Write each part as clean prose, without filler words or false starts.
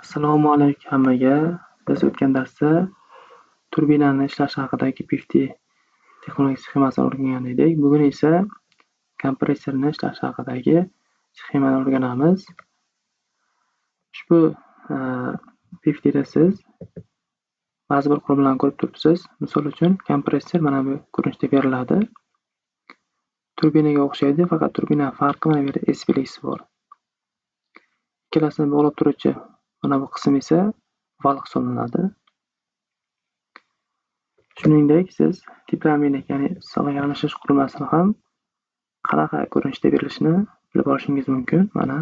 Assalomu alaykum hammaga. Biz o'tgan darsda turbinani ishlashi haqidagi PFD texnologik sxemasini o'rgangan edik. Bugun esa kompressorni ishlashi haqidagi sxemani o'rganamiz. Ushbu PFDda siz ba'zi bir qurilmalarni ko'rib turibsiz. Misol uchun, kompressor mana bu ko'rinishda beriladi. Turbinaga o'xshaydi, faqat turbina farqi mana bu yerda S belgisi bor. Ikkalasini bog'lab turuvchi mana bu qism esa val hisoblanadi. Shuningdek, siz tiplominik, ya'ni sig'imga almashish qurilmasini ham qanaqa ko'rinishda berilishini bilib olishingiz mumkin. Mana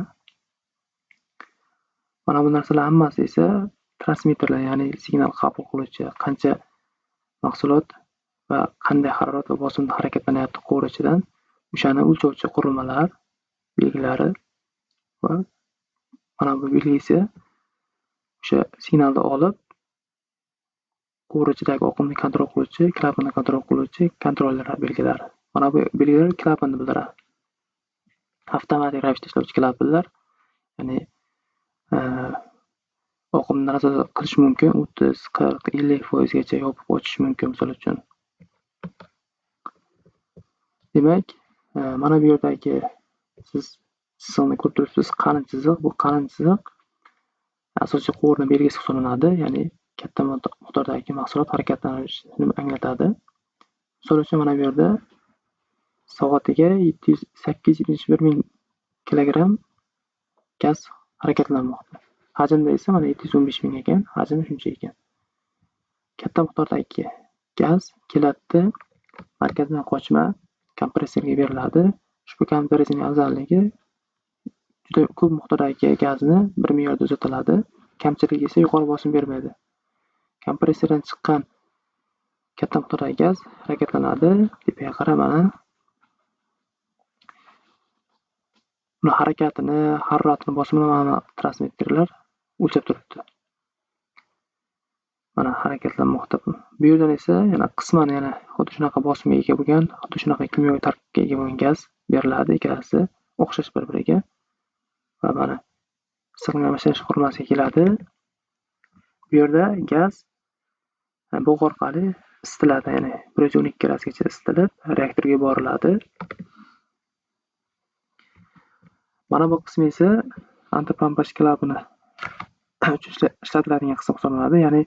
bu narsalar hammasi esa transmitterlar, ya'ni signal qabul qiluvchi, qancha mahsulot va qanday harorat va bosimda harakatlanyapti quvurchidan o'shani o'lchovchi qurilmalar belgilari va mana bu belgi esa o'sha signalni olib quvurchidagi oqimni kontrol qiluvchi, klapanni kontrol qiluvchi kontroller belgilari. Mana bu belgilar klapanni bildiradi. Avtomatik ravishda ishlovchi klapanlar, ya'ni oqimni nazorat qilish mumkin, 30, 40, 50% gacha yopib ochish mumkin misol uchun. Demak, mana bu yerdagi siz chiziqni ko'rib turibsiz, qalin chiziq. Bu qalin chiziq asosiy quvurni belgisi hisoblanadi, ya'ni katta miqdordagi mahsulot harakatlanishini anglatadi. Misol uchun, mana bu yerda soatiga 871 ming kilogramm gaz harakatlanmoqda. Hajmda esa mana 715 ming ekan, hajmi shuncha ekan. Katta miqdordagi gaz keladida markazdan qochma kompressorga beriladi. Ushbu kompressorning afzalligi juda ko'p miqdordagi gazni bir me'yorda uzatiladi. Kamchiligi esa yuqori bosim bermaydi. Kompressordan chiqqan katta miqdordagi gaz harakatlanadi. Tepaga qarab mana uni harakatini, haroratini, bosimini mana transmitterlar o'lchab turibdi. Mana harakatlanmoqda. Bu yerdan esa yana qisman yana xuddi shunaqa bosimga ega bo'lgan, xuddi shunaqa kimyoviy tarkibga ega bo'lgan gaz beriladi. Ikkalasi o'xshash bir-biriga. Va mana sig'imga almashish qurilmasiga keladi. Bu yerda gaz bo'g'i orqali isitiladi, ya'ni 112 gradusgacha isitilib reaktorga yuboriladi. Mana bu qism esa antipompash klapani uchun ishlatiladigan qism hisoblanadi, ya'ni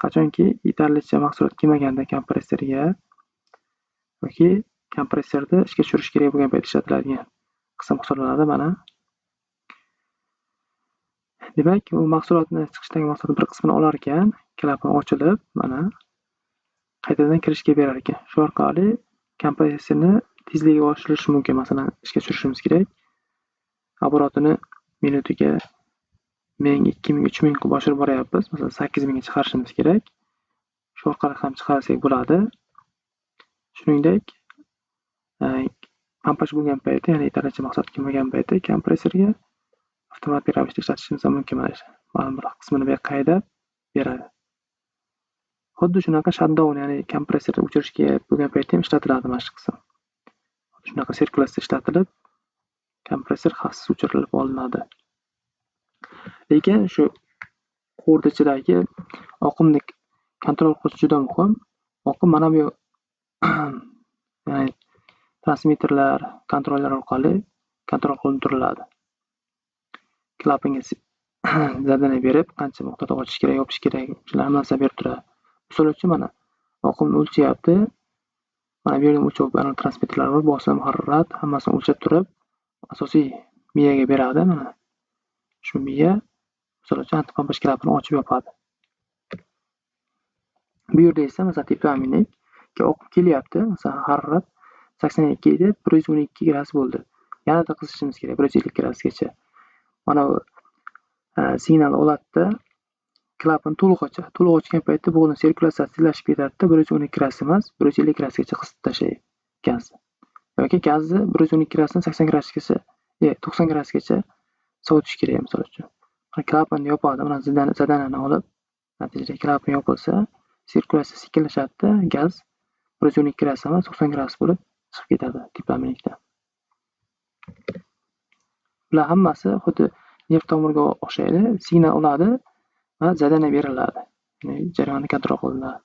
qachonki yetarlicha mahsulot kelmaganda kompressorga yoki kompressorni ishga tushirish kerak bo'lgan paytda ishlatiladigan qism hisoblanadi. Mana demak, u mahsulotni chiqishdagi mahsulotning bir qismini olar ekan, klapan ochilib, mana qaytadan kirishga berar ekan. Shu orqali kompressorni tezligi oshirilishi mumkin. Masalan, ishga tushirishimiz kerak. Оборотini minutiga 1000, 2000, 3000 qilib oshirib boryapmiz. Masalan, 8000 ga chiqarishimiz kerak. Shu orqali ham chiqarsak bo'ladi. Shuningdek, pompash bo'lgan paytda, ya'ni yetarlicha mahsulot kelmagan paytda kompressorga avtomatik ravishda ishlatishimiz mumkin. Mana bir qismini bu yerga qaydab beradi. Xuddi shunaqa shutdown, ya'ni kompressorni o'chirish kerak bo'lgan paytda ham ishlatiladi mana shu qism. Shunaqa sirkulyatsiya ishlatilib, kompressor xavfsiz o'chirilib olinadi. Lekin shu quvurni ichidagi oqimni kontrol qilish juda muhim. Oqim mana bu ya'ni transmitterlar, kontroller orqali kontrol qilinib turiladi. Klapanga zadana berib, qancha miqdorda ochish kerak, yopish kerak, shular hammasini berib turadi. Misol uchun, mana oqimni o'lchyapti. Mana bu yerda o'lchov transmitterlar bor, bosim, harorat hammasini o'lchab turib, asosiy miyaga beradi. Mana shu miya misol uchun antipompash klapani ochib yopadi. Bu yerda esa masalan tiplominikga oqim kelyapti. Masalan, harorat 82 edi, 112 gradus bo'ldi. Yanada qisishimiz kerak 150 gradusgacha. Mana bu signal oladida klapan to'liq ochadi. To'liq ochgan paytda bo'g'ni sirkulyatsiyasi tezlashib ketadi-da, 112 gradus emas, 150 gradusgacha qisib tashlaydi gazni. Yoki gazni 112 gradusdan 80 gradusgacha, 90 gradusgacha sovutish kerak misol uchun. Klapanni yopadi, mana zadanani olib, natijada klapan yopilsa, sirkulyatsiya sekinlashadi-da, gaz 112 gradus emas, 90 gradus bo'lib chiqib ketadi tiplominikdan. Bular hammasi xuddi neft tomiriga o'xshaydi. Signal oladi, zadana beriladi. Ya'ni jarayonni kontrol qilinadi.